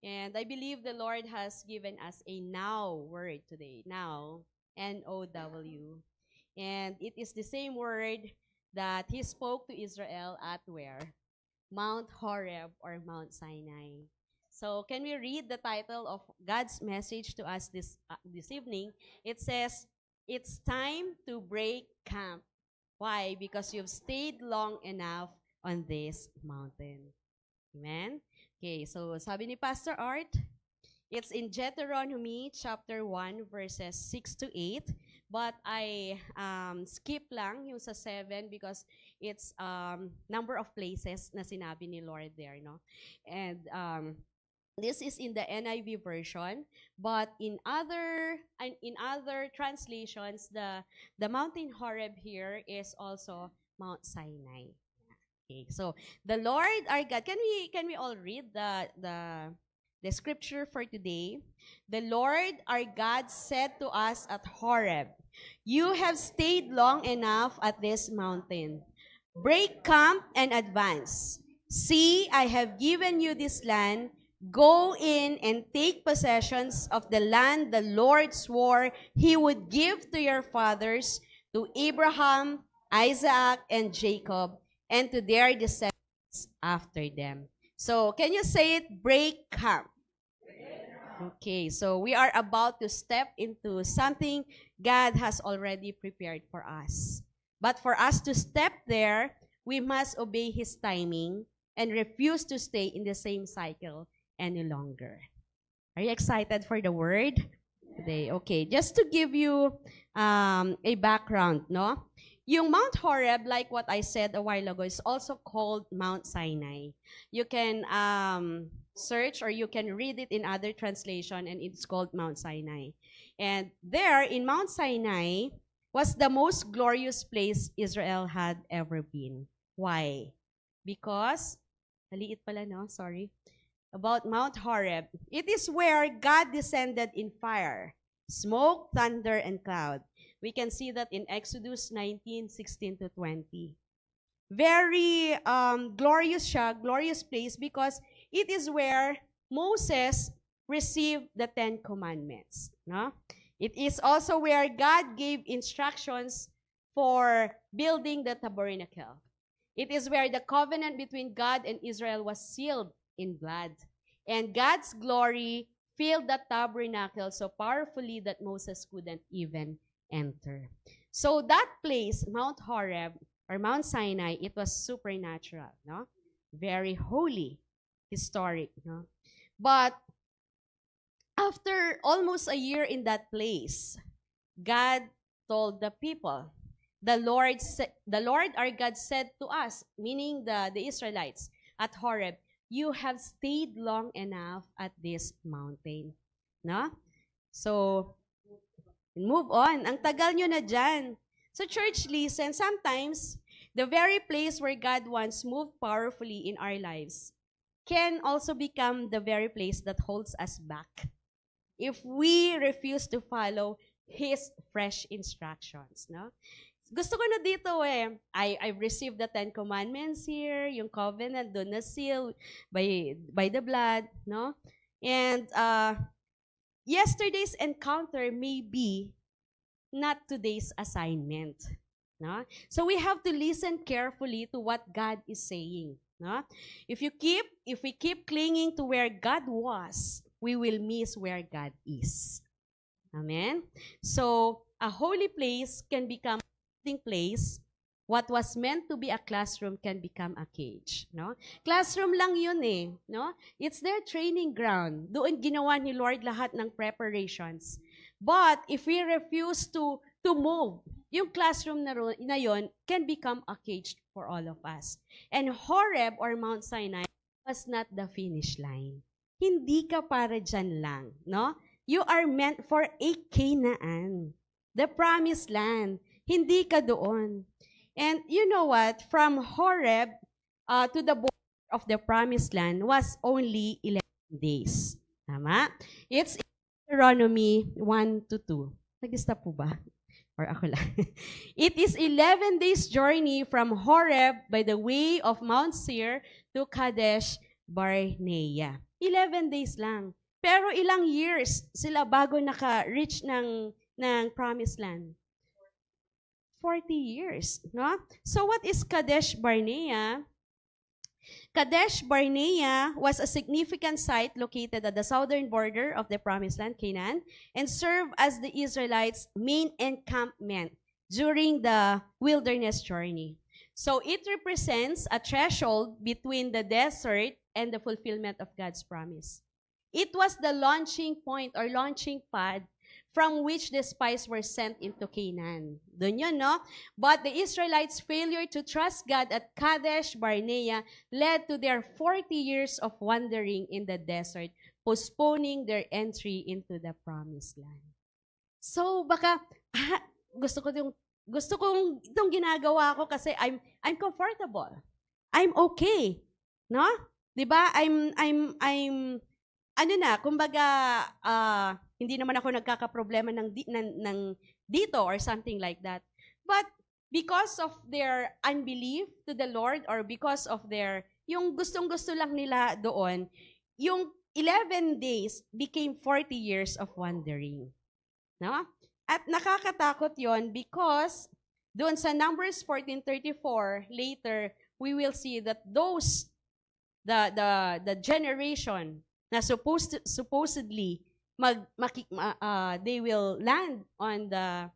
And I believe the Lord has given us a now word today. Now, N-O-W. And it is the same word that He spoke to Israel at where? Mount Horeb or Mount Sinai. So can we read the title of God's message to us this evening? It says, "It's time to break camp." Why? Because you've stayed long enough on this mountain. Amen? Okay, so sabi ni Pastor Art, it's in Deuteronomy chapter 1 verses 6 to 8. But I skip lang yung sa 7 because it's number of places na sinabi ni Lord there, no? And this is in the NIV version, but in other translations, the mountain Horeb here is also Mount Sinai. Okay, so the Lord our God, can we all read the scripture for today? The Lord our God said to us at Horeb, "You have stayed long enough at this mountain. Break camp and advance. See, I have given you this land. Go in and take possessions of the land the Lord swore He would give to your fathers, to Abraham, Isaac, and Jacob, and to their descendants after them." So, can you say it? Break camp. Okay, so we are about to step into something God has already prepared for us. But for us to step there, we must obey His timing and refuse to stay in the same cycle any longer. Are you excited for the word today? Okay, just to give you a background, no? Yung Mount Horeb, like what I said a while ago, is also called Mount Sinai. You can search or you can read it in other translation, and it's called Mount Sinai. And there in Mount Sinai was the most glorious place Israel had ever been. Why? Because, maliit pala, no? Sorry. About Mount Horeb, it is where God descended in fire, smoke, thunder, and cloud. We can see that in Exodus 19:16 to 20. Very glorious siya, glorious place, because it is where Moses received the 10 Commandments. No? It is also where God gave instructions for building the tabernacle. It is where the covenant between God and Israel was sealed in blood. And God's glory filled the tabernacle so powerfully that Moses couldn't even enter. So that place, Mount Horeb or Mount Sinai, it was supernatural, no? Very holy, historic, no? But after almost a year in that place, God told the people, the Lord our God said to us, meaning the Israelites at Horeb, "You have stayed long enough at this mountain." No? So, move on. Ang tagal nyo na dyan. So church, listen, sometimes, the very place where God once moved powerfully in our lives can also become the very place that holds us back if we refuse to follow His fresh instructions. No? Gusto ko na dito I've received the 10 Commandments here, yung covenant, doon na seal by the blood, no? And yesterday's encounter may be not today's assignment. No? So we have to listen carefully to what God is saying. No? If we keep clinging to where God was, we will miss where God is. Amen? So a holy place can become a meeting place. What was meant to be a classroom can become a cage. No? Classroom lang yun eh. No? It's their training ground. Doon ginawa ni Lord lahat ng preparations. But if we refuse to move, yung classroom na yun can become a cage for all of us. And Horeb or Mount Sinai was not the finish line. Hindi ka para dyan lang. No? You are meant for a Canaan. The promised land. Hindi ka doon. And you know what? From Horeb to the border of the promised land was only 11 days. Tama? It's in Deuteronomy 1 to 2. Nag-stop po ba? Or ako lang. It is 11 days journey from Horeb by the way of Mount Seir to Kadesh Barnea. 11 days lang. Pero ilang years sila bago naka-reach ng promised land? 40 years, no? So what is Kadesh Barnea? Kadesh Barnea was a significant site located at the southern border of the promised land, Canaan, and served as the Israelites' main encampment during the wilderness journey. So it represents a threshold between the desert and the fulfillment of God's promise. It was the launching point or launching pad from which the spies were sent into Canaan. Doon yun, no? But the Israelites' failure to trust God at Kadesh Barnea led to their 40 years of wandering in the desert, postponing their entry into the promised land. So, baka, gusto kong itong ginagawa ko kasi I'm comfortable. I'm okay. No? 'Di ba? Kumbaga, hindi naman ako nagkakaproblema ng dito or something like that. But because of their unbelief to the Lord or because of yung gustong-gusto lang nila doon, yung 11 days became 40 years of wandering. No? At nakakatakot yon because doon sa Numbers 14:34, later, we will see that the generation na supposedly they will land on the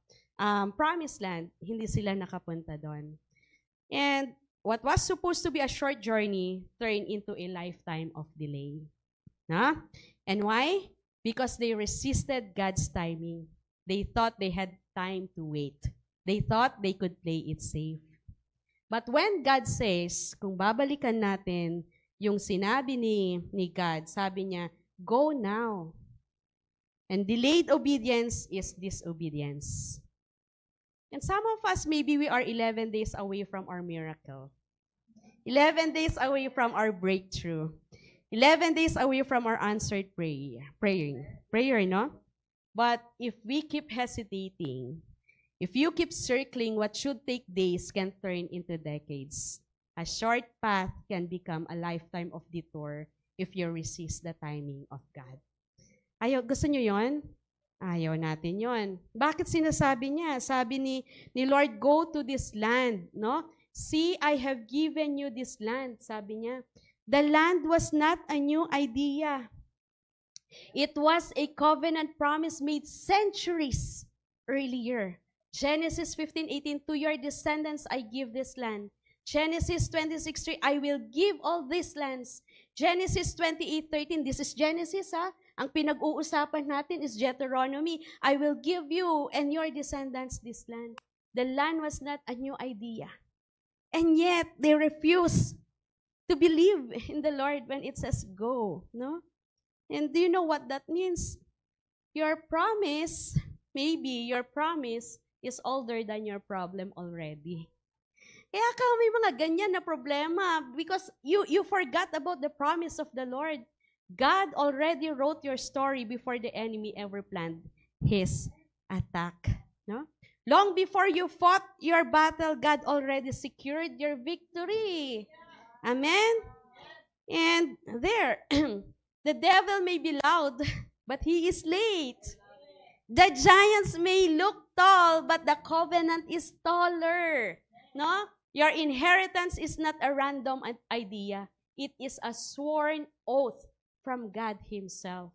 promised land, hindi sila nakapunta doon. And what was supposed to be a short journey turned into a lifetime of delay. No? And why? Because they resisted God's timing. They thought they had time to wait. They thought they could play it safe. But when God says, kung babalikan natin yung sinabi ni God, sabi niya, go now. And delayed obedience is disobedience. And some of us, maybe we are 11 days away from our miracle. 11 days away from our breakthrough. 11 days away from our answered prayer, no? But if we keep hesitating, if you keep circling, what should take days can turn into decades. A short path can become a lifetime of detour if you resist the timing of God. Gusto nyo yon? Ayaw natin yon. Bakit sinasabi niya? Sabi ni Lord, go to this land, no? See, I have given you this land, sabi niya. The land was not a new idea. It was a covenant promise made centuries earlier. Genesis 15:18, to your descendants I give this land. Genesis 26:3, I will give all these lands. Genesis 28:13, this is Genesis, ha? Ang pinag-uusapan natin is Deuteronomy. I will give you and your descendants this land. The land was not a new idea. And yet, they refuse to believe in the Lord when it says go, no? And do you know what that means? Your promise, maybe your promise is older than your problem already. Kaya ka may mga ganyan na problema because you forgot about the promise of the Lord. God already wrote your story before the enemy ever planned his attack. No? Long before you fought your battle, God already secured your victory. Amen? And there, the devil may be loud, but he is late. The giants may look tall, but the covenant is taller. No? Your inheritance is not a random idea. It is a sworn oath from God Himself.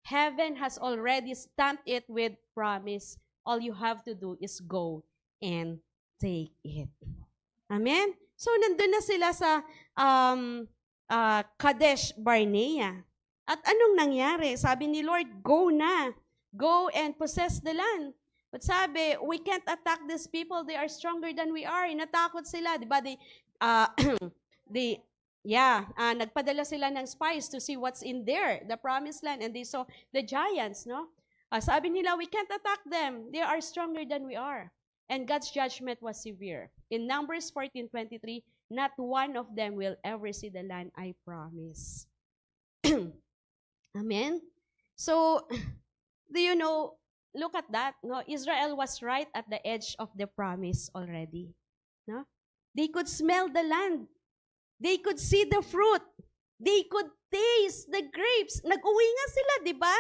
Heaven has already stamped it with promise. All you have to do is go and take it. Amen? So, nandun na sila sa Kadesh Barnea. At anong nangyari? Sabi ni Lord, go na. Go and possess the land. But sabi, we can't attack these people. They are stronger than we are. Natakot sila. Diba? Nagpadala sila ng spies to see what's in there, the promised land. And they saw the giants, no? Sabi nila, we can't attack them. They are stronger than we are. And God's judgment was severe. In Numbers 14:23, not one of them will ever see the land I promise. Amen? So, do you know, look at that. No? Israel was right at the edge of the promise already. No? They could smell the land. They could see the fruit. They could taste the grapes. Nag-uwi nga sila, di ba?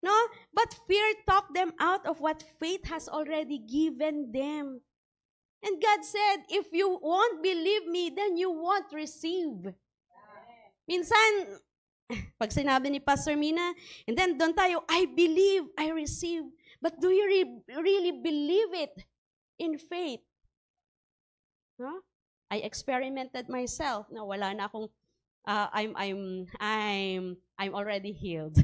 No? But fear talked them out of what faith has already given them. And God said, if you won't believe me, then you won't receive. Minsan, pag sinabi ni Pastor Mina, and then doon tayo, I believe, I receive. But do you really believe it in faith? No? I experimented myself. No, wala na akong I'm already healed.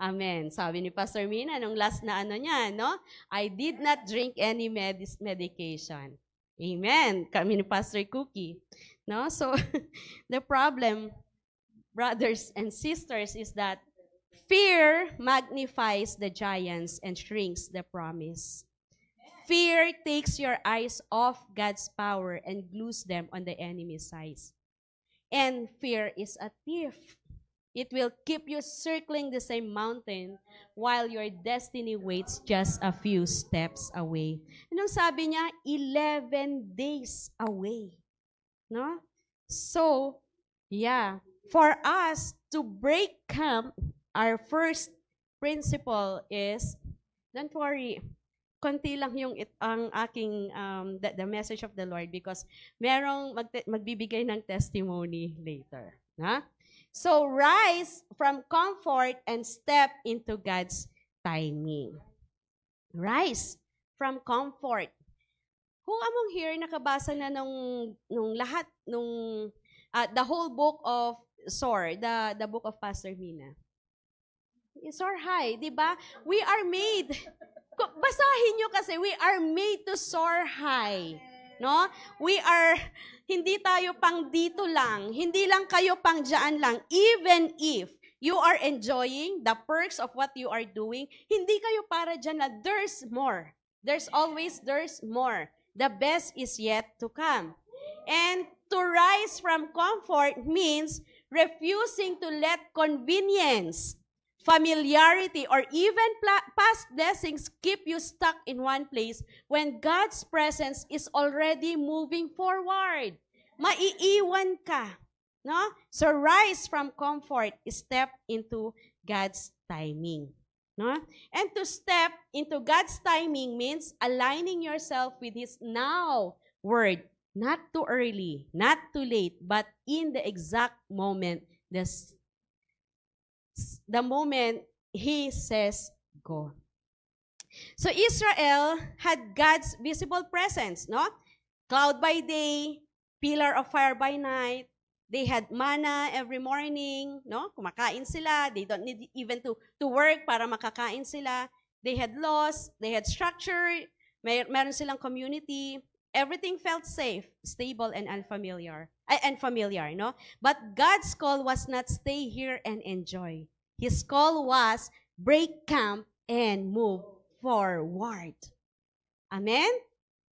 Amen. Sabi ni Pastor Mina nung last na ano niya, no? I did not drink any medication. Amen. Kami ni Pastor Cookie. No? So the problem, brothers and sisters, is that fear magnifies the giants and shrinks the promise. Fear takes your eyes off God's power and glues them on the enemy's sides. And fear is a thief. It will keep you circling the same mountain while your destiny waits just a few steps away. Anong sabi niya? 11 days away. No? So, yeah. For us to break camp, our first principle is, don't worry, konti lang yung ang aking the message of the Lord because merong magbibigay ng testimony later. Ha? So rise from comfort and step into God's timing. Rise from comfort. Who among here nakabasa na nung lahat nung the whole book of Soar, the book of Pastor Mina? Soar high, di ba? We are made. Basahin nyo kasi, we are made to soar high. No? Hindi tayo pang dito lang. Hindi lang kayo pang dyan lang. Even if you are enjoying the perks of what you are doing, hindi kayo para dyan na there's more. There's more. The best is yet to come. And to rise from comfort means refusing to let convenience, familiarity, or even past blessings keep you stuck in one place when God's presence is already moving forward. Maiiwan ka. No? So rise from comfort, step into God's timing. No? And to step into God's timing means aligning yourself with His now word. Not too early, not too late, but in the exact moment, the moment He says, go. So Israel had God's visible presence, no? Cloud by day, pillar of fire by night. They had manna every morning, no? Kumakain sila. They don't need even to work para makakain sila. They had laws, they had structure, meron silang community. Everything felt safe, stable, and familiar, no? But God's call was not stay here and enjoy. His call was break camp and move forward. Amen?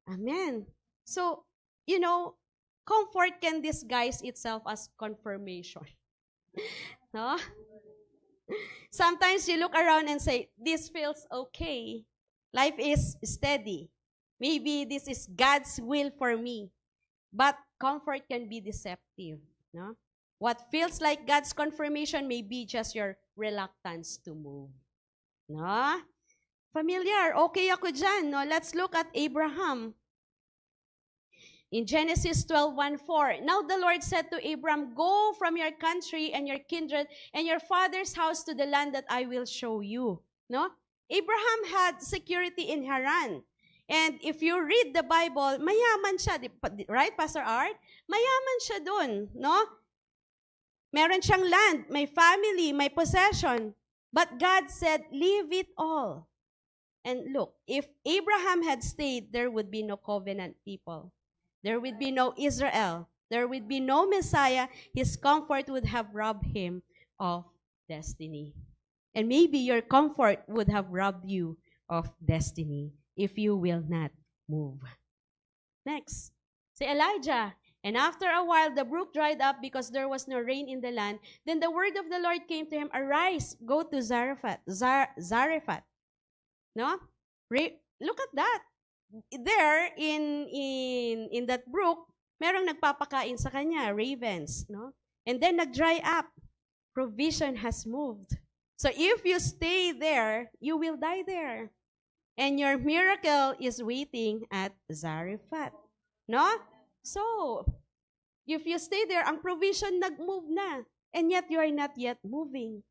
Amen. So, comfort can disguise itself as confirmation. No? Sometimes you look around and say, this feels okay. Life is steady. Maybe this is God's will for me. But comfort can be deceptive. No? What feels like God's confirmation may be just your reluctance to move. No? Familiar, okay ako dyan. No? Let's look at Abraham. In Genesis 12:1-4, now the Lord said to Abram, go from your country and your kindred and your father's house to the land that I will show you. No? Abraham had security in Haran. And if you read the Bible, mayaman siya, right, Pastor Art? Mayaman siya dun, no? Meron siyang land, may family, may possession. But God said, leave it all. And look, if Abraham had stayed, there would be no covenant people. There would be no Israel. There would be no Messiah. His comfort would have robbed him of destiny. And maybe your comfort would have robbed you of destiny if you will not move. Next, si Elijah. And after a while, the brook dried up because there was no rain in the land. Then the word of the Lord came to him, arise, go to Zarephath. No? Look at that. There, in that brook, merong nagpapakain sa kanya, ravens. No? And then nag-dry up. Provision has moved. So if you stay there, you will die there. And your miracle is waiting at Zarephath. No? So, if you stay there, ang provision nag-move na. And yet you are not yet moving.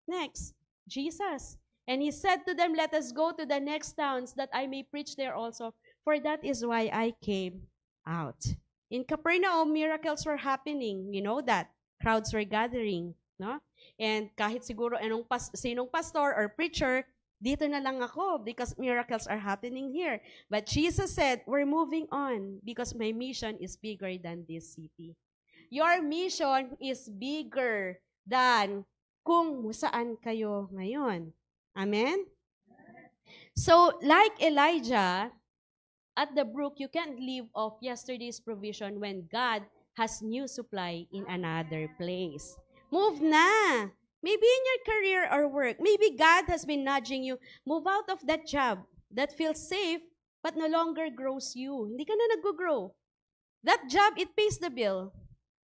Next, Jesus. And he said to them, let us go to the next towns that I may preach there also, for that is why I came out. In Capernaum, miracles were happening. You know that. Crowds were gathering. No? And kahit siguro sinong pastor or preacher, dito na lang ako because miracles are happening here. But Jesus said, we're moving on because my mission is bigger than this city. Your mission is bigger than kung saan kayo ngayon. Amen? So, like Elijah, at the brook, you can't live off yesterday's provision when God has new supply in another place. Move na. Maybe in your career or work, maybe God has been nudging you, move out of that job that feels safe but no longer grows you. Hindi ka na nag-grow. That job, it pays the bill.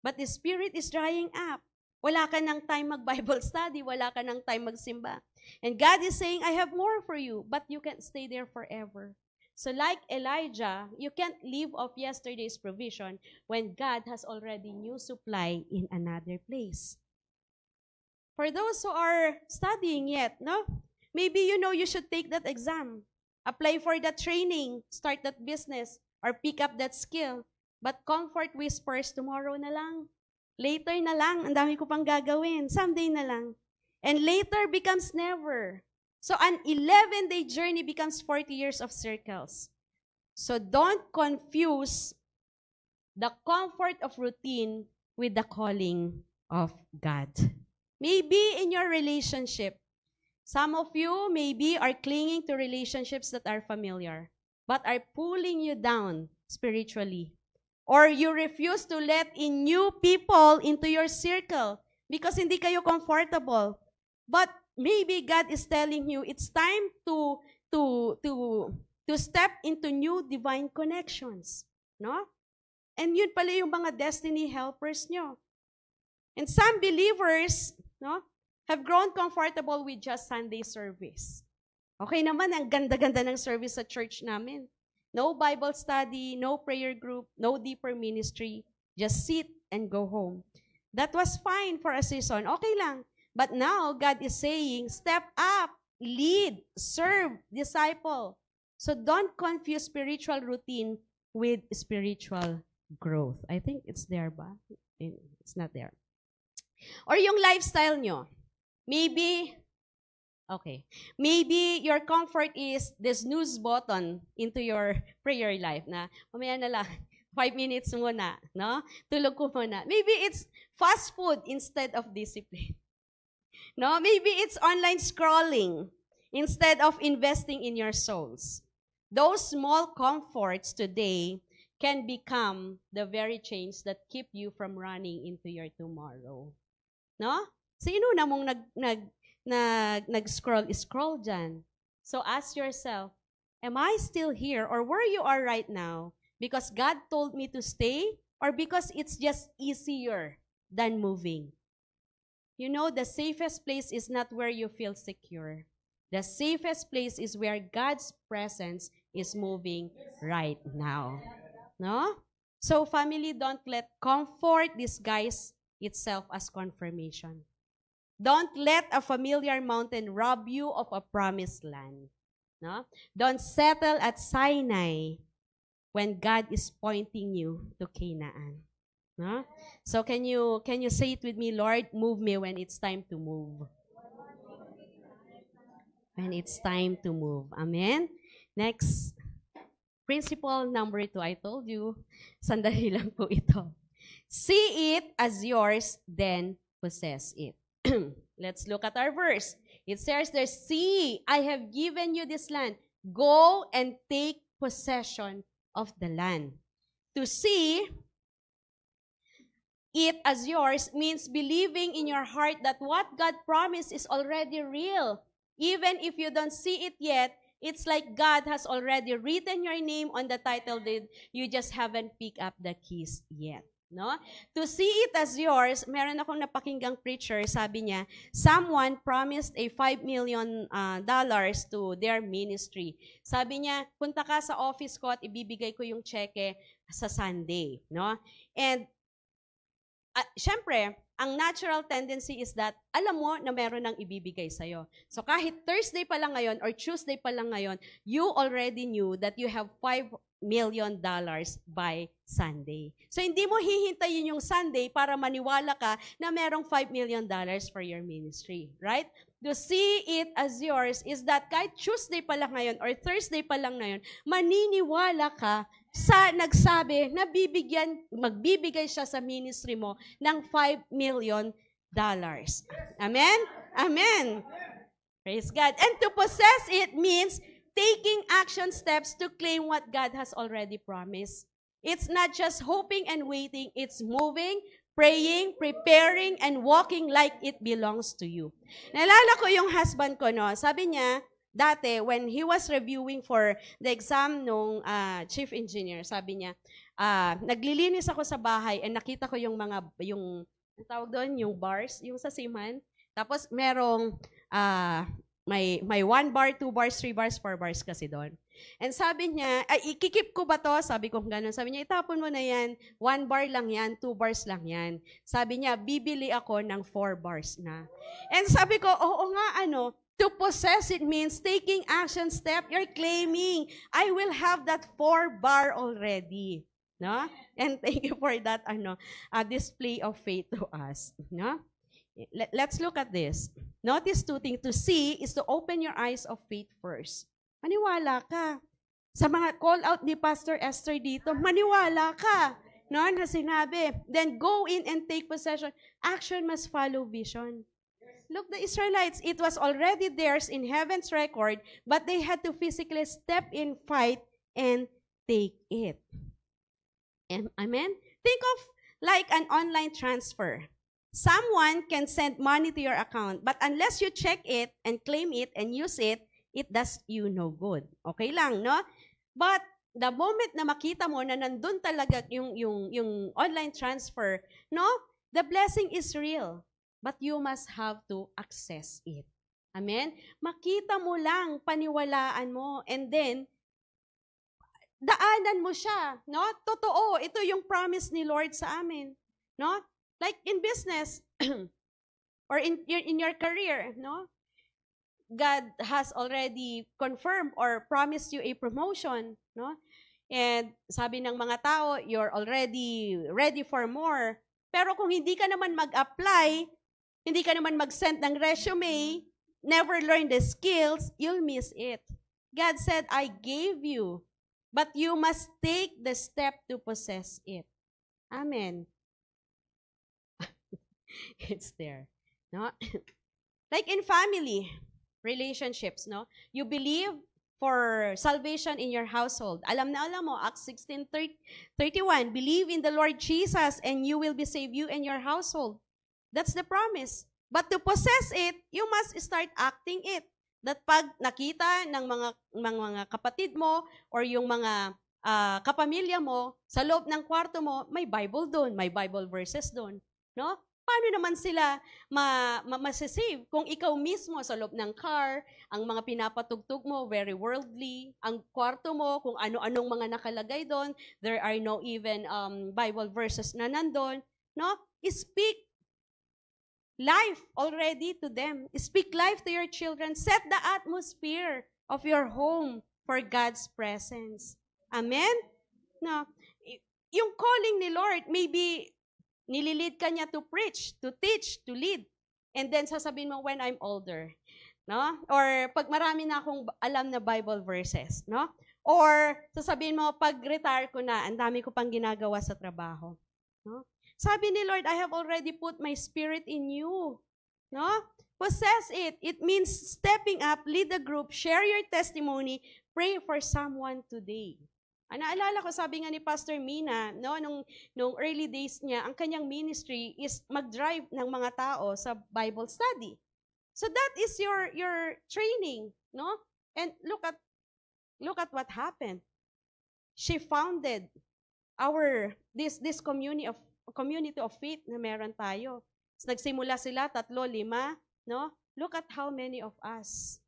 But the spirit is drying up. Wala ka ng time mag-Bible study. Wala ka ng time magsimba. And God is saying, I have more for you, but you can't stay there forever. So like Elijah, you can't live off yesterday's provision when God has already new supply in another place. For those who are studying yet, no? Maybe you know you should take that exam, apply for that training, start that business, or pick up that skill. But comfort whispers, tomorrow na lang. Later na lang, ang dami ko pang gagawin. Someday na lang. And later becomes never. So an 11-day journey becomes 40 years of circles. So don't confuse the comfort of routine with the calling of God. Maybe in your relationship, some of you maybe are clinging to relationships that are familiar, but are pulling you down spiritually. Or you refuse to let in new people into your circle because hindi kayo comfortable. But maybe God is telling you it's time to step into new divine connections. No? And yun pala yung mga destiny helpers nyo. And some believers, no, have grown comfortable with just Sunday service. Okay naman, ang ganda-ganda ng service sa church namin. No Bible study, no prayer group, no deeper ministry. Just sit and go home. That was fine for a season. Okay lang. But now, God is saying, step up, lead, serve, disciple. So don't confuse spiritual routine with spiritual growth. I think it's there ba? It's not there. Or yung lifestyle nyo. Maybe your comfort is the snooze button into your prayer life na, mamaya na lang, 5 minutes muna, no? Tulog ko muna. Maybe it's fast food instead of discipline. No? Maybe it's online scrolling instead of investing in your souls. Those small comforts today can become the very change that keep you from running into your tomorrow. No? Sino na mong nag-scroll dyan? So ask yourself, am I still here or where you are right now because God told me to stay or because it's just easier than moving? You know, the safest place is not where you feel secure. The safest place is where God's presence is moving right now. No? So family, don't let comfort disguise itself as confirmation. Don't let a familiar mountain rob you of a promised land. No? Don't settle at Sinai when God is pointing you to Canaan. No? So can you say it with me, Lord, move me when it's time to move. When it's time to move. Amen? Next, principle number 2, I told you, sandali lang po ito. See it as yours, then possess it. Let's look at our verse. It says there, see, I have given you this land. Go and take possession of the land. To see it as yours means believing in your heart that what God promised is already real. Even if you don't see it yet, it's like God has already written your name on the title deed. You just haven't picked up the keys yet. No? To see it as yours, meron akong napakinggang preacher, sabi niya, someone promised a $5 million dollars to their ministry. Sabi niya, punta ka sa office ko at ibibigay ko yung cheque sa Sunday. No? And syempre, ang natural tendency is that alam mo na meron nang ibibigay sa'yo. So kahit Thursday pa lang ngayon or Tuesday pa lang ngayon, you already knew that you have $5 million by Sunday. So hindi mo hihintayin yung Sunday para maniwala ka na merong $5 million for your ministry. Right? To see it as yours is that kahit Tuesday pa lang ngayon or Thursday pa lang ngayon, maniniwala ka sa nagsabi na magbibigay siya sa ministry mo ng $5 million. Amen? Amen. Praise God. And to possess it means taking action steps to claim what God has already promised. It's not just hoping and waiting, it's moving, praying, preparing, and walking like it belongs to you. Naalala ko yung husband ko, no? Sabi niya, dati, when he was reviewing for the exam nung chief engineer, sabi niya, naglilinis ako sa bahay and nakita ko yung tawag doon, yung bars, yung sa siman. Tapos merong, may 1 bar, 2 bars, 3 bars, 4 bars kasi doon. And sabi niya, ikikip ko ba to? Sabi ko gano'n. Sabi niya, itapon mo na yan. 1 bar lang yan, 2 bars lang yan. Sabi niya, bibili ako ng 4 bars na. And sabi ko, oo nga, to possess it means taking action step. You're claiming, I will have that 4 bar already. No? And thank you for that display of faith to us. No? Let's look at this. Notice 2 things. To see is to open your eyes of faith first. Maniwala ka. Sa mga call out ni Pastor Esther dito, maniwala ka. No? Na sinabi. Then go in and take possession. Action must follow vision. Look, the Israelites, it was already theirs in heaven's record, but they had to physically step in, fight, and take it. Amen? Think of like an online transfer. Someone can send money to your account, but unless you check it and claim it and use it, it does you no good. Okay lang, no? But the moment na makita mo na nandun talaga yung online transfer, no? The blessing is real. But you must have to access it. Amen? Makita mo lang, paniwalaan mo, and then, daanan mo siya. No? Totoo, ito yung promise ni Lord sa amin. No? Like in business, or in your career, no? God has already confirmed or promised you a promotion, no? And sabi ng mga tao, you're already ready for more. Pero kung hindi ka naman mag-apply, hindi ka naman mag-send ng resume, never learn the skills, you'll miss it. God said, I gave you, but you must take the step to possess it. Amen. It's there. No? Like in family relationships, no? You believe for salvation in your household. Alam mo, Acts 16:31, believe in the Lord Jesus and you will be saved, you and your household. That's the promise. But to possess it, you must start acting it. That pag nakita ng mga kapatid mo or yung mga kapamilya mo, sa loob ng kwarto mo, may Bible doon, may Bible verses doon. No? Paano naman sila masasave? Kung ikaw mismo sa loob ng car, ang mga pinapatugtog mo, very worldly, ang kwarto mo, kung ano-anong mga nakalagay doon, there are no even Bible verses na nandun, no? Speak life already to them. Speak life to your children. Set the atmosphere of your home for God's presence. Amen? No. Yung calling ni Lord, maybe nililid ka niya to preach, to teach, to lead. And then sasabihin mo, when I'm older. No? Or pag marami na akong alam na Bible verses. No? Or sasabihin mo, pag retire ko na, ang dami ko pang ginagawa sa trabaho. No? Sabi ni Lord, I have already put my spirit in you. No? Possess it. It means stepping up, lead a group, share your testimony, pray for someone today. Naalala ko, sabi nga ni Pastor Mina, no, nung early days niya, ang kanyang ministry is mag-drive ng mga tao sa Bible study. So that is your training, no? And look at what happened. She founded this community community of faith na meron tayo. Nagsimula sila, 3, 5, no? Look at how many of us.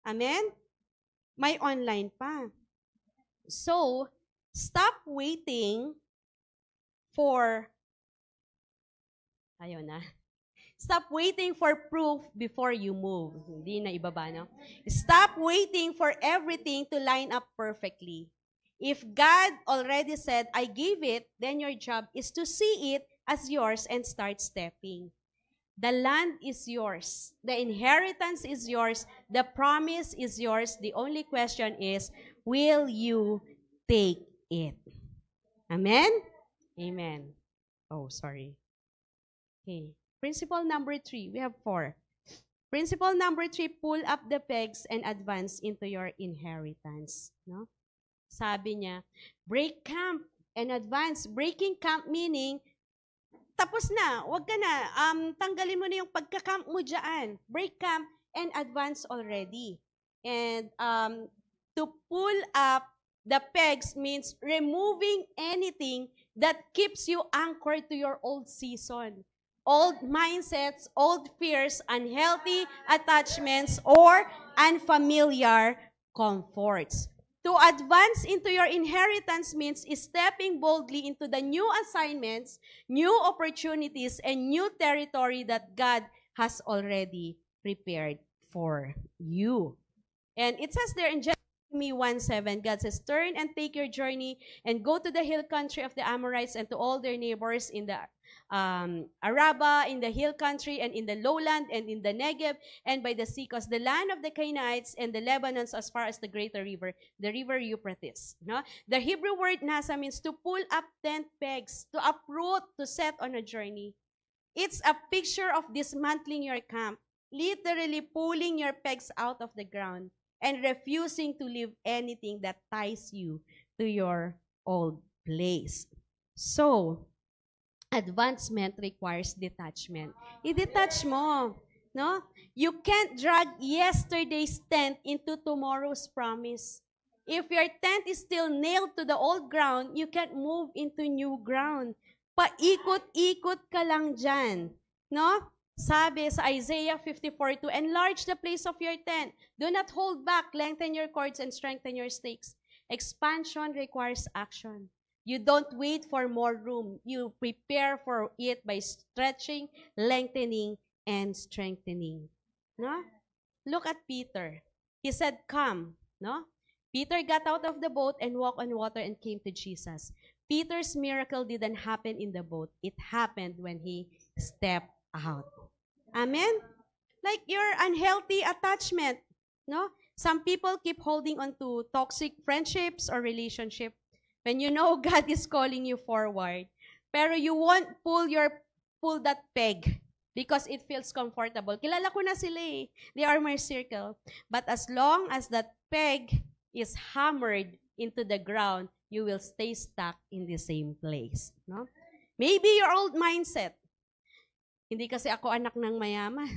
Amen? May online pa. So, stop waiting for, ayun na. Stop waiting for proof before you move. Hindi na ibaba, no? Stop waiting for everything to line up perfectly. If God already said, I gave it, then your job is to see it as yours and start stepping. The land is yours. The inheritance is yours. The promise is yours. The only question is, will you take it? Amen? Amen. Oh, sorry. Okay. Principle number 3. We have 4. Principle number 3, pull up the pegs and advance into your inheritance. No? Sabi niya, break camp and advance. Breaking camp meaning, tapos na, wag ka na, tanggalin mo na yung pagka-camp mo dyan. Break camp and advance already. And to pull up the pegs means removing anything that keeps you anchored to your old season. Old mindsets, old fears, unhealthy attachments, or unfamiliar comforts. To advance into your inheritance means stepping boldly into the new assignments, new opportunities, and new territory that God has already prepared for you. And it says there in Jeremiah 1:7, God says, turn and take your journey and go to the hill country of the Amorites and to all their neighbors in the Araba, in the hill country, and in the lowland, and in the Negev, and by the sea coast, the land of the Canaanites, and the Lebanons as far as the greater river, the river Euphrates. No? The Hebrew word nasa means to pull up tent pegs, to uproot, to set on a journey. It's a picture of dismantling your camp, literally pulling your pegs out of the ground, and refusing to leave anything that ties you to your old place. So, advancement requires detachment. I-detach mo, no? You can't drag yesterday's tent into tomorrow's promise. If your tent is still nailed to the old ground, you can't move into new ground. Paikot-ikot ka lang dyan, no? Sabi sa Isaiah 54:2, enlarge the place of your tent. Do not hold back. Lengthen your cords and strengthen your stakes. Expansion requires action. You don't wait for more room. You prepare for it by stretching, lengthening, and strengthening. No? Look at Peter. He said, come. No? Peter got out of the boat and walked on water and came to Jesus. Peter's miracle didn't happen in the boat. It happened when he stepped out. Amen? Like your unhealthy attachment. No? Some people keep holding on to toxic friendships or relationship when you know God is calling you forward. Pero you won't pull that peg because it feels comfortable. Kilala ko na sila eh. They are my circle. But as long as that peg is hammered into the ground, you will stay stuck in the same place. No? Maybe your old mindset. Hindi kasi ako anak ng mayaman.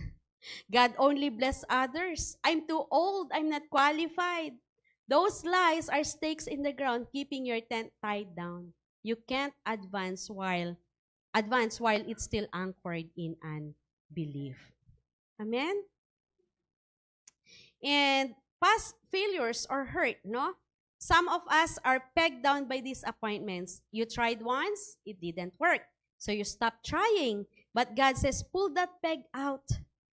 God only bless others. I'm too old. I'm not qualified. Those lies are stakes in the ground, keeping your tent tied down. You can't advance while it's still anchored in unbelief. Amen? And past failures or hurt, no? Some of us are pegged down by disappointments. You tried once, it didn't work. So you stopped trying. But God says, pull that peg out.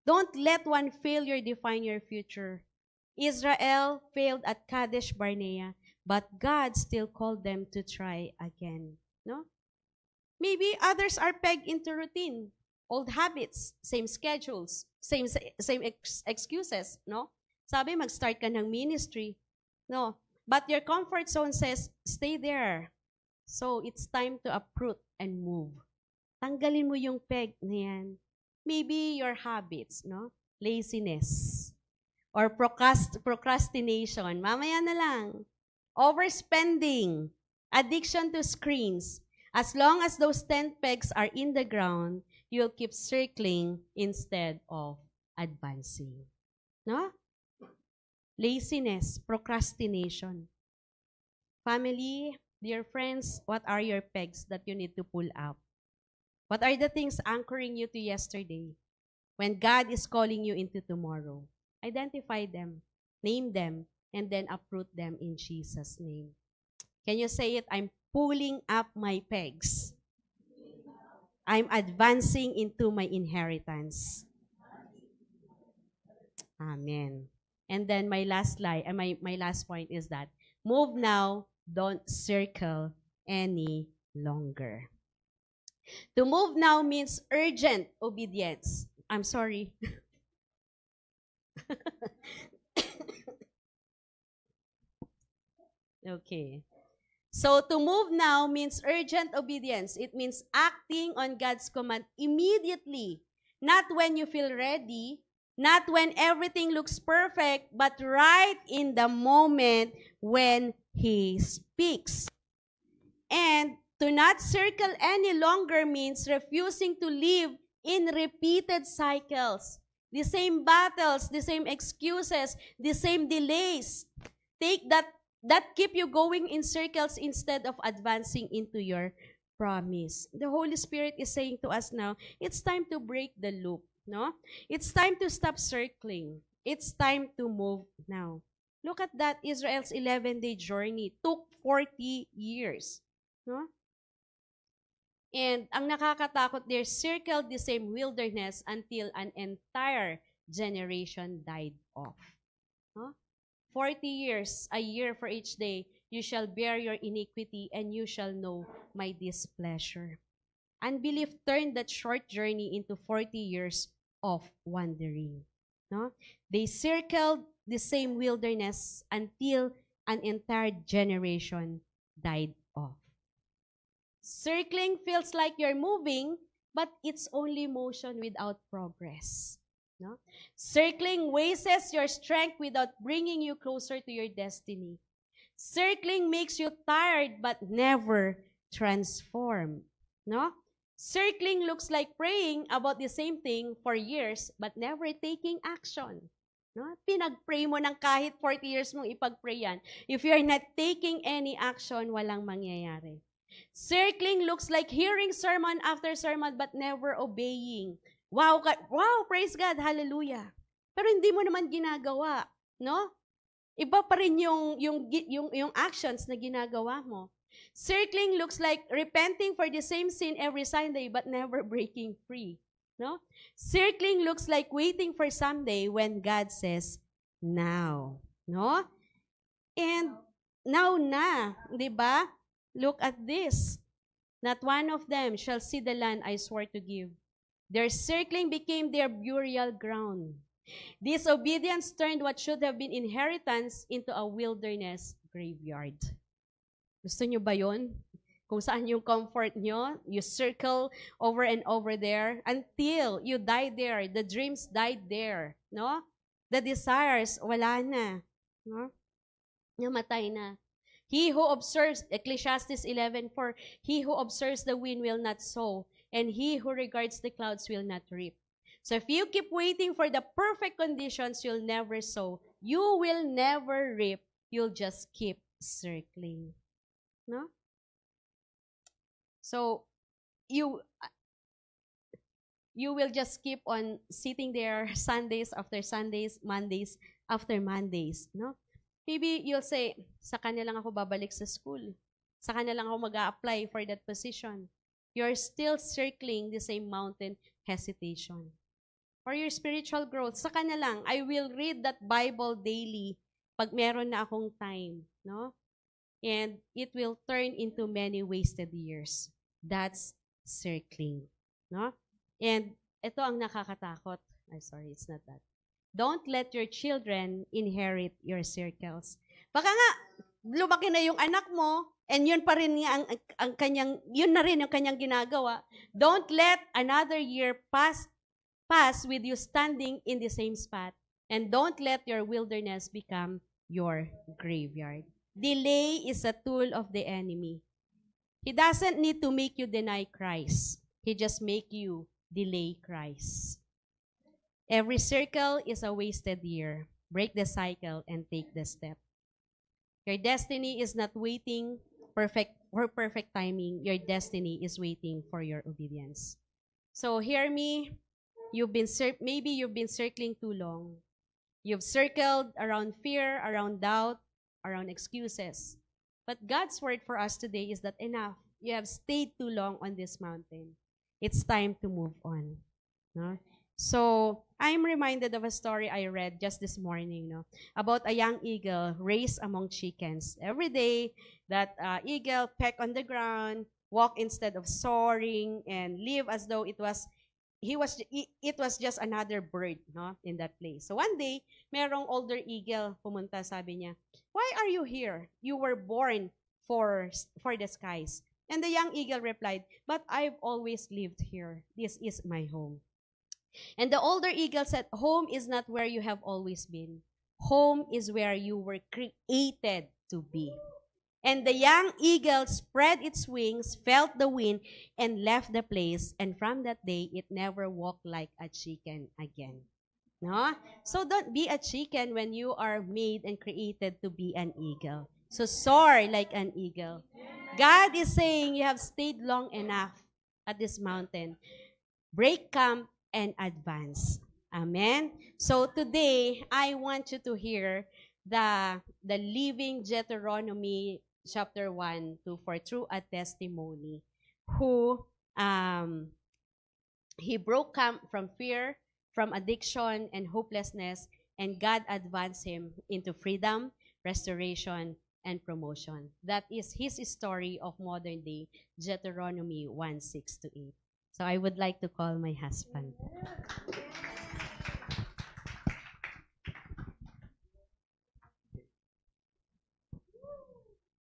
Don't let one failure define your future. Israel failed at Kadesh Barnea, but God still called them to try again. No? Maybe others are pegged into routine, old habits, same schedules, same excuses. No? Sabi, mag-start ka ng ministry. No? But your comfort zone says, stay there. So it's time to uproot and move. Tanggalin mo yung peg na yan. Maybe your habits, no? Laziness. Or procrastination. Mamaya na lang. Overspending. Addiction to screens. As long as those tent pegs are in the ground, you'll keep circling instead of advancing. No? Laziness, procrastination. Family, dear friends, what are your pegs that you need to pull up? What are the things anchoring you to yesterday? When God is calling you into tomorrow, identify them, name them, and then uproot them in Jesus' name. Can you say it? I'm pulling up my pegs. I'm advancing into my inheritance. Amen. And then my last line, my last point is that move now, don't circle any longer. To move now means urgent obedience. I'm sorry. Okay. So to move now means urgent obedience. It means acting on God's command immediately. Not when you feel ready, not when everything looks perfect, but right in the moment when He speaks. And to not circle any longer means refusing to live in repeated cycles. The same battles, the same excuses, the same delays. Take that keep you going in circles instead of advancing into your promise. The Holy Spirit is saying to us now, it's time to break the loop, no? It's time to stop circling. It's time to move now. Look at that, Israel's 11-day journey took 40 years, no? And ang nakakatakot, they circled the same wilderness until an entire generation died off. No? 40 years, a year for each day, you shall bear your iniquity and you shall know my displeasure. Unbelief turned that short journey into 40 years of wandering. No? They circled the same wilderness until an entire generation died off. Circling feels like you're moving, but it's only motion without progress. No? Circling wastes your strength without bringing you closer to your destiny. Circling makes you tired but never transformed. No? Circling looks like praying about the same thing for years but never taking action. No? Pinag-pray mo ng kahit 40 years mong ipag-pray yan. If you're not taking any action, walang mangyayari. Circling looks like hearing sermon after sermon but never obeying. Wow, praise God, hallelujah. Pero hindi mo naman ginagawa, no? Iba pa rin yung actions na ginagawa mo. Circling looks like repenting for the same sin every Sunday but never breaking free, no? Circling looks like waiting for someday when God says, now, no? And now na, di ba? Look at this. Not one of them shall see the land I swore to give. Their circling became their burial ground. Disobedience turned what should have been inheritance into a wilderness graveyard. Gusto nyo ba yun? Kung saan yung comfort nyo, you circle over and over there until you die there. The dreams died there. No? The desires, wala na. No? Namatay na. He who observes, Ecclesiastes 11:4, he who observes the wind will not sow, and he who regards the clouds will not reap. So if you keep waiting for the perfect conditions, you'll never sow. You will never reap. You'll just keep circling. No? So you will just keep on sitting there Sundays after Sundays, Mondays after Mondays. No? Maybe you'll say, saka na lang ako babalik sa school. Saka na lang ako mag-a-apply for that position. You're still circling the same mountain hesitation. For your spiritual growth, saka na lang, I will read that Bible daily pag meron na akong time. No? And it will turn into many wasted years. That's circling. No? And ito ang nakakatakot. Sorry, it's not that. Don't let your children inherit your circles. Baka nga, lumaki na yung anak mo, and yun pa rin nga ang kanyang, yun na rin yung kanyang ginagawa. Don't let another year pass with you standing in the same spot. And don't let your wilderness become your graveyard. Delay is a tool of the enemy. He doesn't need to make you deny Christ. He just make you delay Christ. Every circle is a wasted year. Break the cycle and take the step. Your destiny is not waiting her perfect timing, your destiny is waiting for your obedience. So hear me. Maybe you've been circling too long. You've circled around fear, around doubt, around excuses. But God's word for us today is that enough. You have stayed too long on this mountain. It's time to move on. No? So, I'm reminded of a story I read just this morning, no, about a young eagle raised among chickens. Every day, that eagle peck on the ground, walk instead of soaring, and live as though it was just another bird, no, in that place. So one day, merong older eagle pumunta, sabi niya, "Why are you here? You were born for the skies." And the young eagle replied, "But I've always lived here. This is my home." And the older eagle said, "Home is not where you have always been. Home is where you were created to be." And the young eagle spread its wings, felt the wind, and left the place. And from that day, it never walked like a chicken again. No? So don't be a chicken when you are made and created to be an eagle. So soar like an eagle. God is saying you have stayed long enough at this mountain. Break camp and advance. Amen. So today, I want you to hear the living Deuteronomy chapter 1 to 4 through a testimony who he broke camp from fear, from addiction and hopelessness, and God advanced him into freedom, restoration, and promotion. That is his story of modern day Deuteronomy 1:6-8. So I would like to call my husband.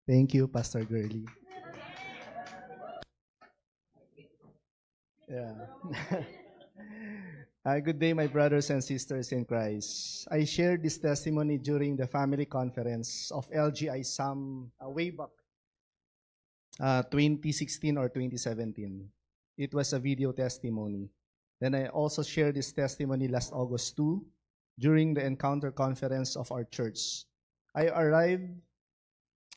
Thank you, Pastor Gurley. Yeah. Good day, my brothers and sisters in Christ. I shared this testimony during the family conference of LGI some way back, 2016 or 2017. It was a video testimony. Then I also shared this testimony last August too, during the Encounter Conference of our church. I arrived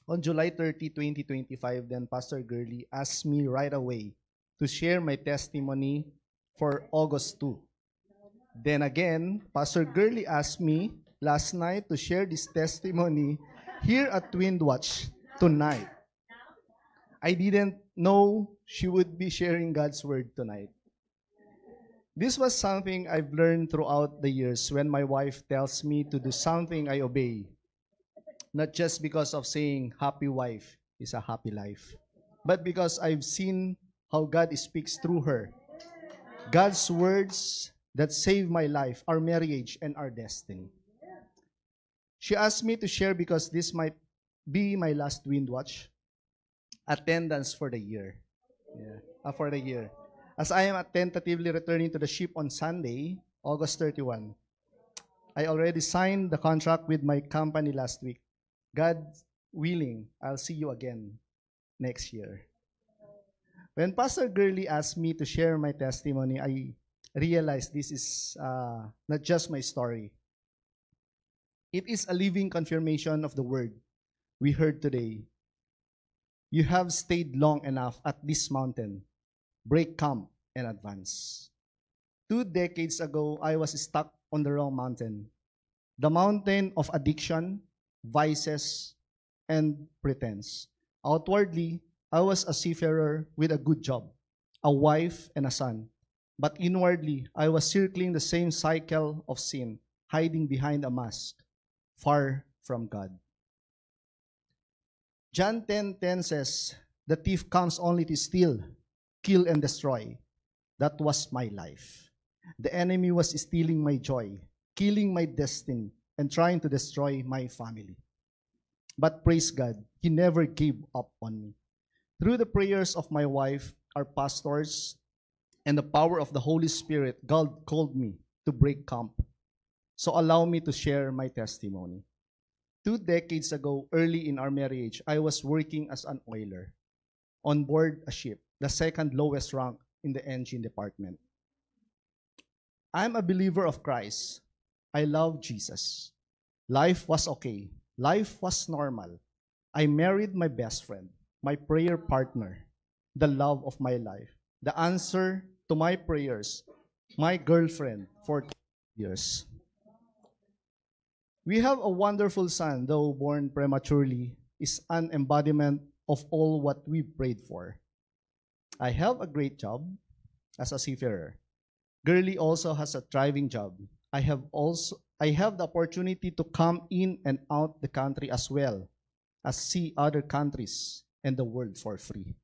on July 30, 2025, then Pastor Gurley asked me right away to share my testimony for August 2. Then again, Pastor Gurley asked me last night to share this testimony here at Windwatch tonight. I didn't know she would be sharing God's word tonight. This was something I've learned throughout the years. When my wife tells me to do something, I obey. Not just because of saying happy wife is a happy life, but because I've seen how God speaks through her. God's words that save my life, our marriage, and our destiny. She asked me to share because this might be my last Windwatch attendance for the year. For the year. As I am tentatively returning to the ship on Sunday, August 31, I already signed the contract with my company last week. God willing, I'll see you again next year. When Pastor Gurley asked me to share my testimony, I realized this is not just my story. It is a living confirmation of the word we heard today. You have stayed long enough at this mountain. Break camp and advance. 2 decades ago, I was stuck on the wrong mountain. The mountain of addiction, vices, and pretense. Outwardly, I was a seafarer with a good job, a wife, and a son. But inwardly, I was circling the same cycle of sin, hiding behind a mask, far from God. John 10:10 says, "The thief comes only to steal, kill, and destroy." That was my life. The enemy was stealing my joy, killing my destiny, and trying to destroy my family. But praise God, He never gave up on me. Through the prayers of my wife, our pastors, and the power of the Holy Spirit, God called me to break camp. So allow me to share my testimony. 2 decades ago, early in our marriage, I was working as an oiler on board a ship, the second lowest rank in the engine department. I'm a believer of Christ. I love Jesus. Life was okay. Life was normal. I married my best friend. my prayer partner, the love of my life, the answer to my prayers, my girlfriend for 2 years. We have a wonderful son, though born prematurely, is an embodiment of all what we prayed for. I have a great job as a seafarer. Girlie also has a thriving job. I have the opportunity to come in and out the country as well as see other countries and the world for free.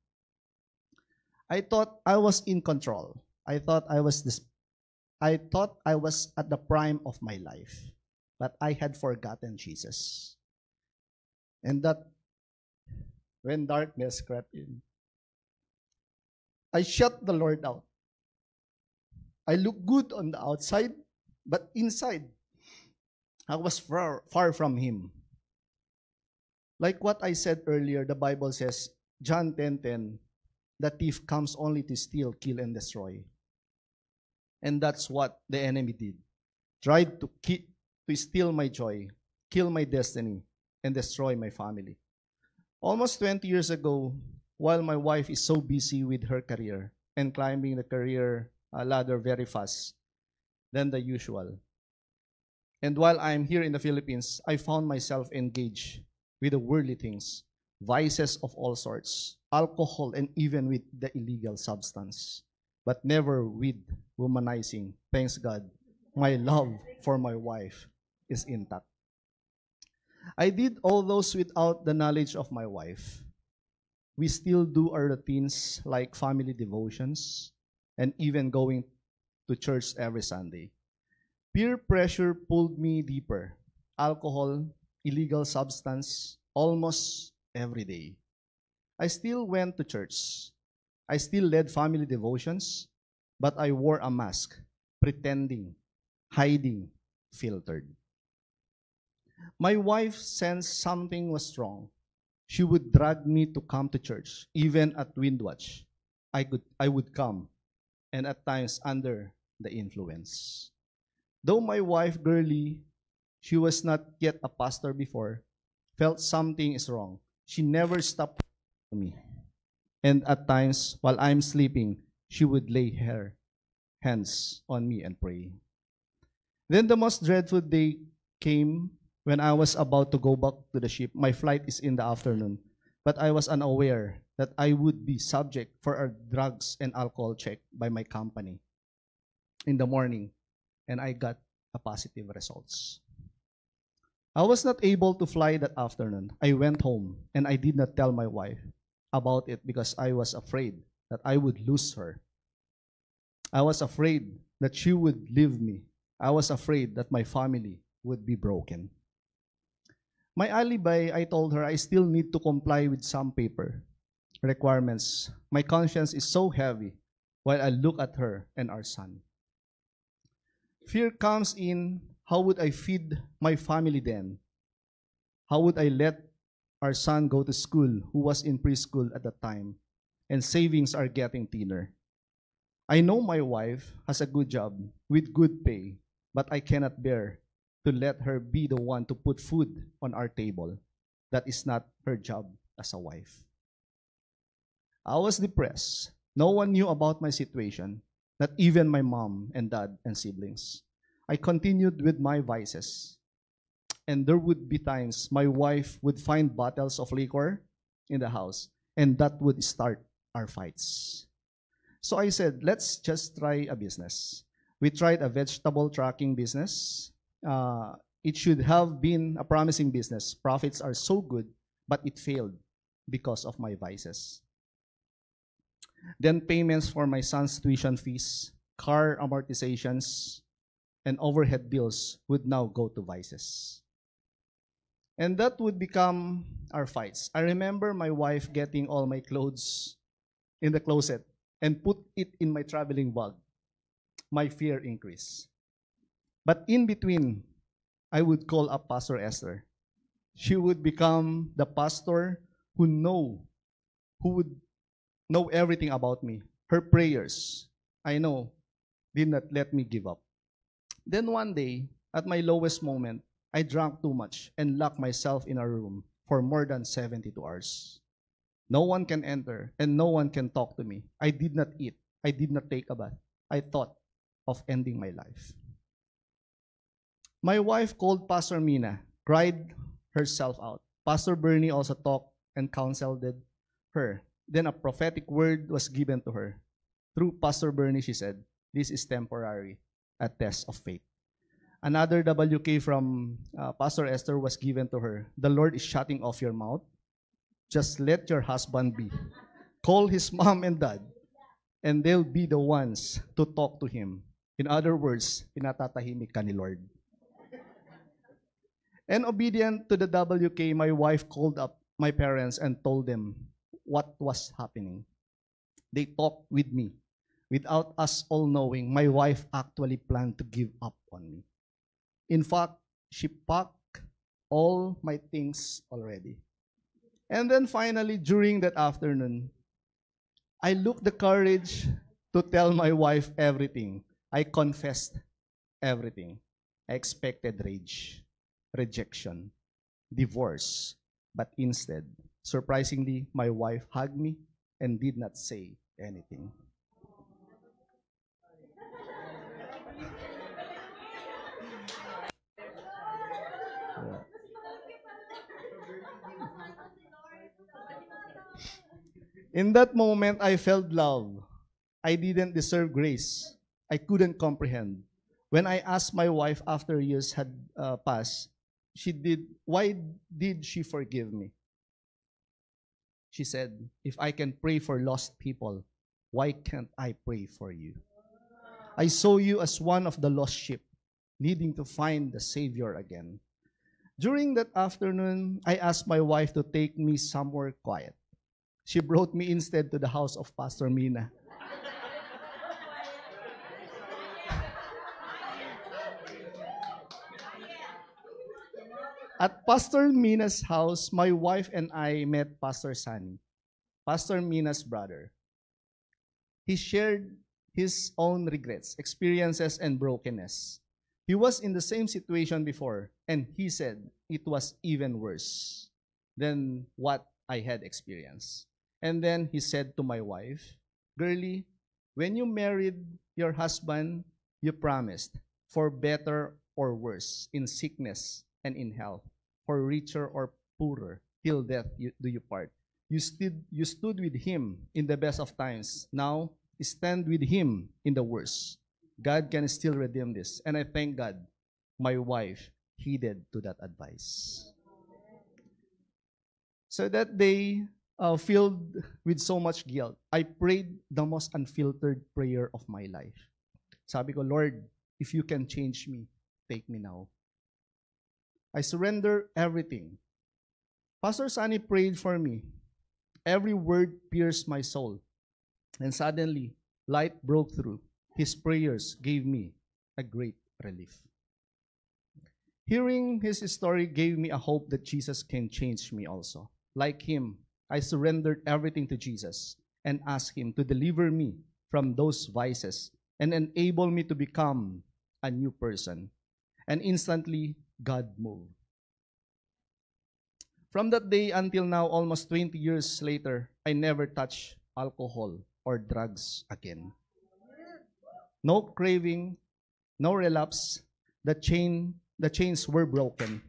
I thought I was in control. I thought I was at the prime of my life, but I had forgotten Jesus. And that when darkness crept in, I shut the Lord out. I looked good on the outside, but inside, I was far from Him. Like what I said earlier, the Bible says, John 10:10, the thief comes only to steal, kill, and destroy. And that's what the enemy did. Tried to steal my joy, kill my destiny, and destroy my family. Almost 20 years ago, while my wife is so busy with her career and climbing the career ladder very fast than the usual, and while I'm here in the Philippines, I found myself engaged with the worldly things, vices of all sorts, alcohol, and even with the illegal substance, but never with womanizing. Thanks God, my love for my wife is intact. I did all those without the knowledge of my wife. We still do our routines like family devotions and even going to church every Sunday. Peer pressure pulled me deeper. Alcohol, illegal substance, almost every day. I still went to church. I still led family devotions, but I wore a mask, pretending, hiding, filtered. My wife sensed something was wrong. She would drag me to come to church, even at Windwatch. I would come, and at times under the influence. Though my wife, Girlie, she was not yet a pastor before, felt something is wrong. She never stopped to me. And at times, while I'm sleeping, she would lay her hands on me and pray. Then the most dreadful day came when I was about to go back to the ship. My flight is in the afternoon, but I was unaware that I would be subject for a drugs and alcohol check by my company in the morning, and I got a positive results. I was not able to fly that afternoon. I went home and I did not tell my wife about it because I was afraid that I would lose her. I was afraid that she would leave me. I was afraid that my family would be broken. My alibi, I told her I still need to comply with some paper requirements. My conscience is so heavy while I look at her and our son. Fear comes in. How would I feed my family then? How would I let our son go to school, who was in preschool at the time, and savings are getting thinner? I know my wife has a good job with good pay, but I cannot bear to let her be the one to put food on our table. That is not her job as a wife. I was depressed. No one knew about my situation, not even my mom and dad and siblings. I continued with my vices. And there would be times my wife would find bottles of liquor in the house, and that would start our fights. So I said, let's just try a business. We tried a vegetable tracking business. It should have been a promising business. Profits are so good, but it failed because of my vices. Then payments for my son's tuition fees, car amortizations, and overhead bills would now go to vices. And that would become our fights. I remember my wife getting all my clothes in the closet and put it in my traveling bag. My fear increased. But in between, I would call up Pastor Esther. She would become the pastor who would know everything about me. Her prayers, I know, did not let me give up. Then one day, at my lowest moment, I drank too much and locked myself in a room for more than 72 hours. No one can enter, and no one can talk to me. I did not eat. I did not take a bath. I thought of ending my life. My wife called Pastor Mina, cried herself out. Pastor Bernie also talked and counseled her. Then a prophetic word was given to her. Through Pastor Bernie, she said, this is temporary, a test of faith. Another WK from Pastor Esther was given to her. The Lord is shutting off your mouth. Just let your husband be. Call his mom and dad, and they'll be the ones to talk to him. In other words, pinatatahimik ka ni Lord. And obedient to the WK, my wife called up my parents and told them what was happening. They talked with me. Without us all knowing, my wife actually planned to give up on me. In fact, she packed all my things already. And then finally, during that afternoon, I looked the courage to tell my wife everything. I confessed everything. I expected rage, rejection, divorce. But instead, surprisingly, my wife hugged me and did not say anything. Yeah. In that moment, I felt love. I didn't deserve grace. I couldn't comprehend. When I asked my wife after years had passed, why did she forgive me? She said, if I can pray for lost people, why can't I pray for you? I saw you as one of the lost sheep, needing to find the Savior again. During that afternoon, I asked my wife to take me somewhere quiet. She brought me instead to the house of Pastor Mina. At Pastor Mina's house, my wife and I met Pastor Sunny, Pastor Mina's brother. He shared his own regrets, experiences, and brokenness. He was in the same situation before, and he said it was even worse than what I had experienced. And then he said to my wife, Girlie, when you married your husband, you promised for better or worse, in sickness and in health, for richer or poorer, till death do you part. You stood with him in the best of times. Now, stand with him in the worst. God can still redeem this. And I thank God my wife heeded to that advice. So that day, filled with so much guilt, I prayed the most unfiltered prayer of my life. Sabi ko, Lord, if you can change me, take me now. I surrender everything. Pastor Sunny prayed for me. Every word pierced my soul. And suddenly, light broke through. His prayers gave me a great relief. Hearing his story gave me a hope that Jesus can change me also. Like him, I surrendered everything to Jesus and asked him to deliver me from those vices and enable me to become a new person. And instantly, God moved. From that day until now, almost 20 years later, I never touched alcohol or drugs again. No craving, no relapse. The chains were broken.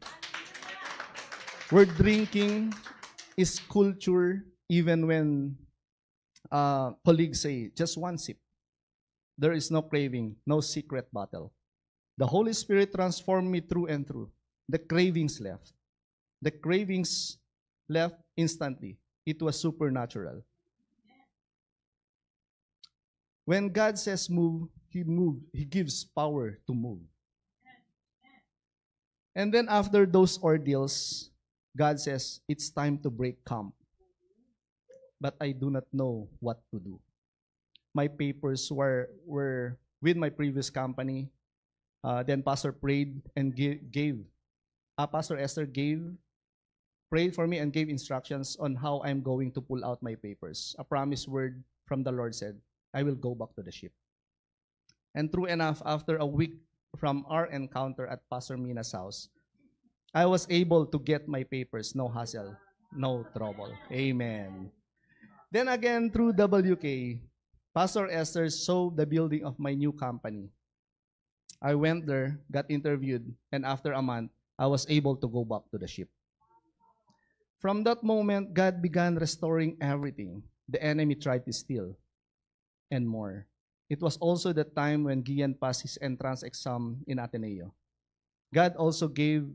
Where drinking is culture, even when colleagues say just one sip. There is no craving, no secret battle. The Holy Spirit transformed me through and through. The cravings left. The cravings left instantly. It was supernatural. When God says move, He moves. He gives power to move. And then after those ordeals, God says, it's time to break camp. But I do not know what to do. My papers were with my previous company. Then Pastor prayed and Pastor Esther prayed for me and gave instructions on how I'm going to pull out my papers. A promise word from the Lord said, I will go back to the ship. And true enough, after a week from our encounter at Pastor Mina's house, I was able to get my papers, no hassle, no trouble. Amen. Then again, through WK, Pastor Esther saw the building of my new company. I went there, got interviewed, and after a month, I was able to go back to the ship. From that moment, God began restoring everything the enemy tried to steal and more. It was also the time when Gian passed his entrance exam in Ateneo. God also gave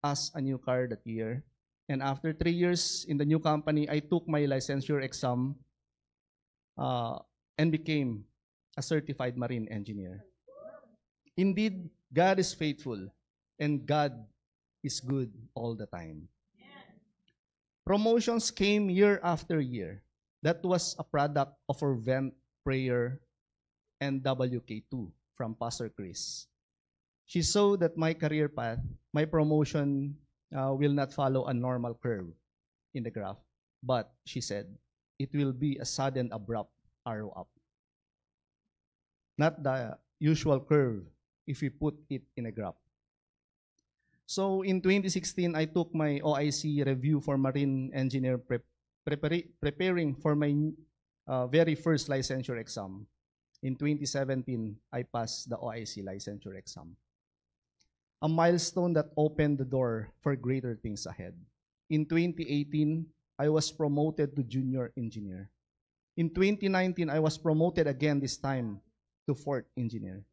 us a new car that year. And after 3 years in the new company, I took my licensure exam and became a certified marine engineer. Indeed, God is faithful and God is good all the time. Promotions came year after year. That was a product of our vent prayer and WK2 from Pastor Chris. She saw that my career path, my promotion will not follow a normal curve in the graph, but she said, it will be a sudden abrupt arrow up. Not the usual curve if we put it in a graph. So in 2016, I took my OIC review for marine engineer preparing for my very first licensure exam. In 2017, I passed the OIC licensure exam. A milestone that opened the door for greater things ahead. In 2018, I was promoted to junior engineer. In 2019, I was promoted again, this time to fourth engineer.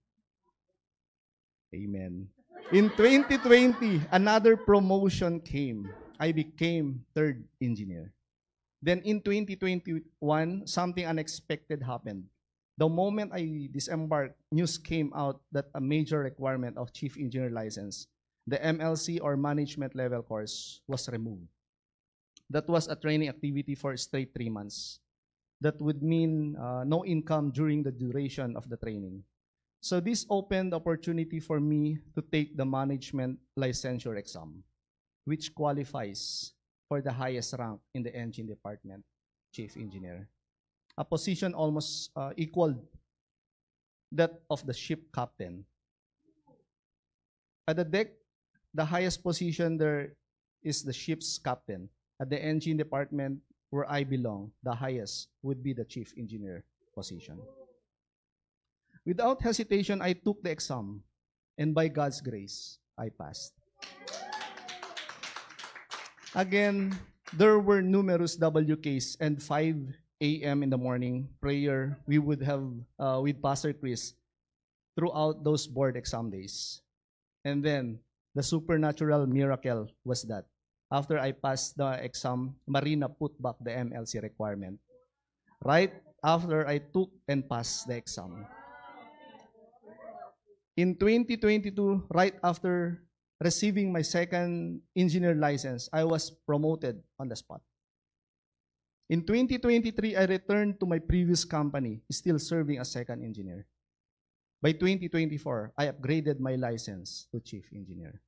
Amen. In 2020, another promotion came. I became third engineer. Then in 2021, something unexpected happened. The moment I disembarked, news came out that a major requirement of chief engineer license, the MLC or management level course, was removed. That was a training activity for straight 3 months. That would mean no income during the duration of the training. So this opened the opportunity for me to take the management licensure exam, which qualifies for the highest rank in the engine department, chief engineer. A position almost equal that of the ship captain. At the deck, the highest position there is the ship's captain. At the engine department, where I belong, the highest would be the chief engineer position. Without hesitation, I took the exam, and by God's grace, I passed. Again, there were numerous WKs and 5 a.m. in the morning prayer we would have with Pastor Chris throughout those board exam days. And then, the supernatural miracle was that after I passed the exam, Marina put back the MLC requirement. Right after I took and passed the exam. In 2022, right after receiving my second engineer license, I was promoted on the spot. In 2023, I returned to my previous company, still serving as second engineer. By 2024, I upgraded my license to chief engineer.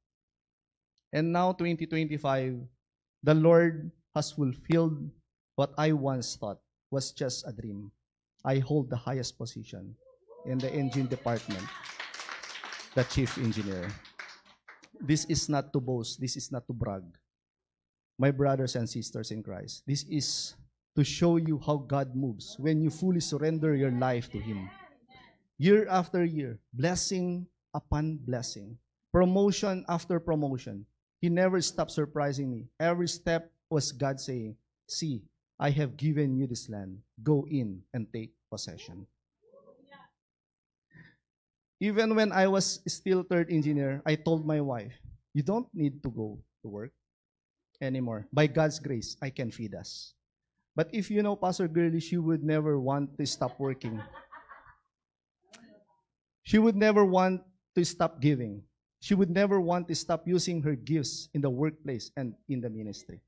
And now, 2025, the Lord has fulfilled what I once thought was just a dream. I hold the highest position in the engine department, the chief engineer. This is not to boast. This is not to brag. My brothers and sisters in Christ, this is to show you how God moves when you fully surrender your life to Him. Year after year, blessing upon blessing, promotion after promotion. He never stopped surprising me. Every step was God saying, see, I have given you this land. Go in and take possession. Even when I was still third engineer, I told my wife, you don't need to go to work anymore. By God's grace, I can feed us. But if you know Pastor Gurley, she would never want to stop working. She would never want to stop giving. She would never want to stop using her gifts in the workplace and in the ministry.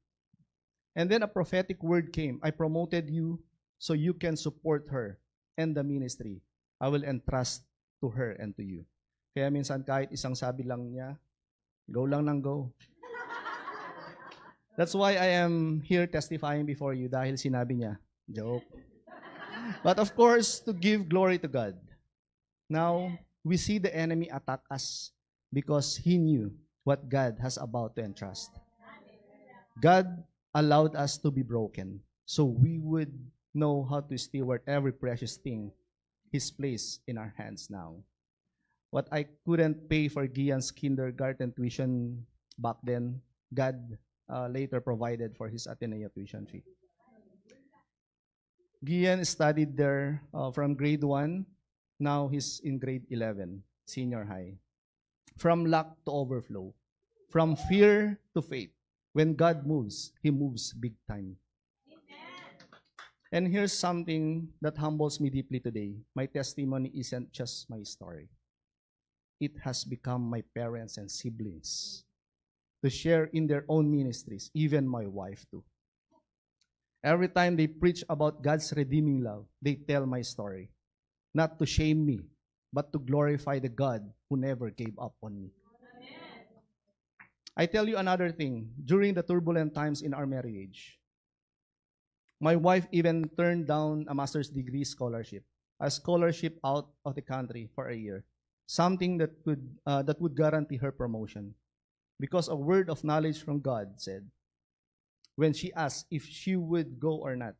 And then a prophetic word came, I promoted you so you can support her and the ministry. I will entrust to her and to you. Kaya minsan kahit isang sabi lang niya, go lang ng go. That's why I am here testifying before you dahil sinabi niya. Joke. But of course, to give glory to God. Now, we see the enemy attack us because he knew what God has about to entrust. God allowed us to be broken so we would know how to steward every precious thing He's placed in our hands now. What I couldn't pay for Gian's kindergarten tuition back then, God later provided for his Ateneo tuition fee. Gian studied there from grade 1. Now he's in grade 11, senior high. From lack to overflow. From fear to faith. When God moves, He moves big time. And here's something that humbles me deeply today. My testimony isn't just my story. It has become my parents and siblings to share in their own ministries, even my wife too. Every time they preach about God's redeeming love, they tell my story. Not to shame me, but to glorify the God who never gave up on me. I tell you another thing. During the turbulent times in our marriage, my wife even turned down a master's degree scholarship, a scholarship out of the country for a year, something that would guarantee her promotion. Because a word of knowledge from God said, when she asked if she would go or not,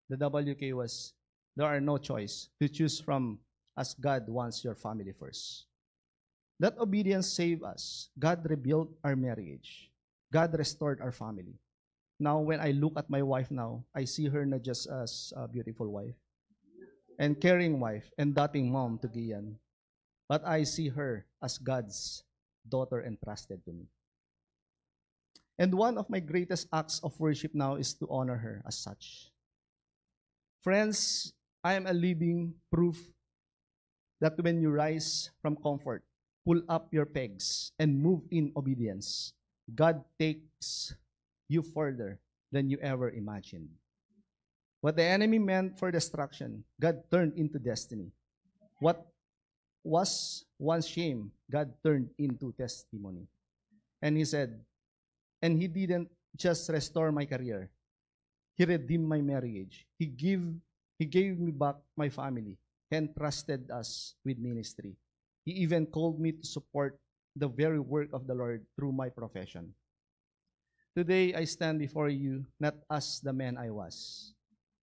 the WK was, there are no choice to choose from as God wants your family first. That obedience saved us. God rebuilt our marriage. God restored our family. Now, when I look at my wife now, I see her not just as a beautiful wife and caring wife and doting mom to Gian, but I see her as God's daughter entrusted to me. And one of my greatest acts of worship now is to honor her as such. Friends, I am a living proof that when you rise from comfort, pull up your pegs, and move in obedience, God takes you further than you ever imagined. What the enemy meant for destruction, God turned into destiny. What was once shame, God turned into testimony. And He said, and He didn't just restore my career. He redeemed my marriage. He gave me back my family and trusted us with ministry. He even called me to support the very work of the Lord through my profession. Today, I stand before you not as the man I was,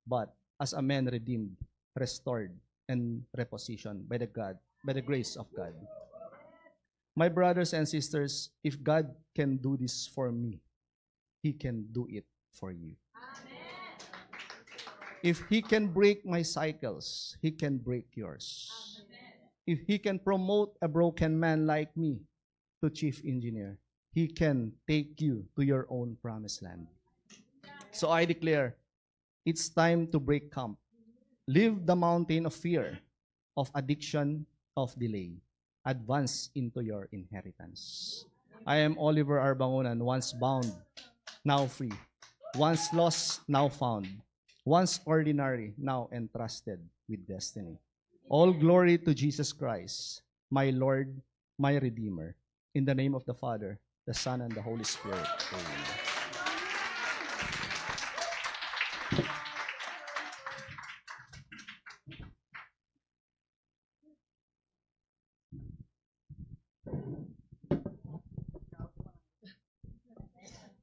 but as a man redeemed, restored, and repositioned by the grace of God. My brothers and sisters, if God can do this for me, He can do it for you. If He can break my cycles, He can break yours. If He can promote a broken man like me to chief engineer, He can take you to your own promised land. So I declare, it's time to break camp. Leave the mountain of fear, of addiction, of delay. Advance into your inheritance. I am Oliver Arbangonan, once bound, now free. Once lost, now found. Once ordinary, now entrusted with destiny. All glory to Jesus Christ, my Lord, my Redeemer. In the name of the Father, the Son, and the Holy Spirit. Amen.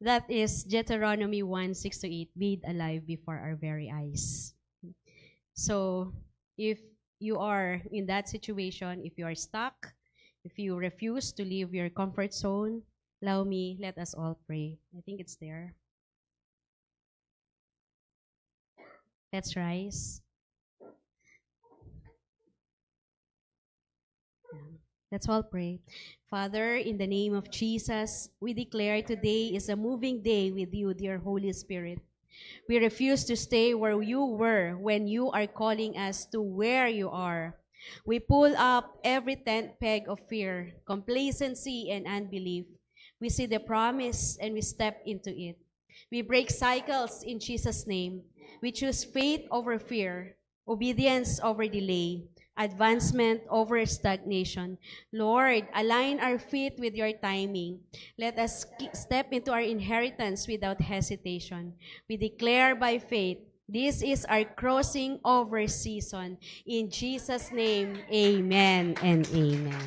That is Deuteronomy 1:6-8, made alive before our very eyes. So, if you are in that situation, if you are stuck, if you refuse to leave your comfort zone, let us all pray. I think it's there. Let's rise. Let's all pray. Father, in the name of Jesus, we declare today is a moving day with you, dear Holy Spirit. We refuse to stay where you were when you are calling us to where you are. We pull up every tent peg of fear, complacency, and unbelief. We see the promise and we step into it. We break cycles in Jesus' name. We choose faith over fear, obedience over delay, advancement over stagnation. Lord, align our feet with your timing. Let us step into our inheritance without hesitation. We declare by faith, this is our crossing over season. In Jesus' name, amen and amen.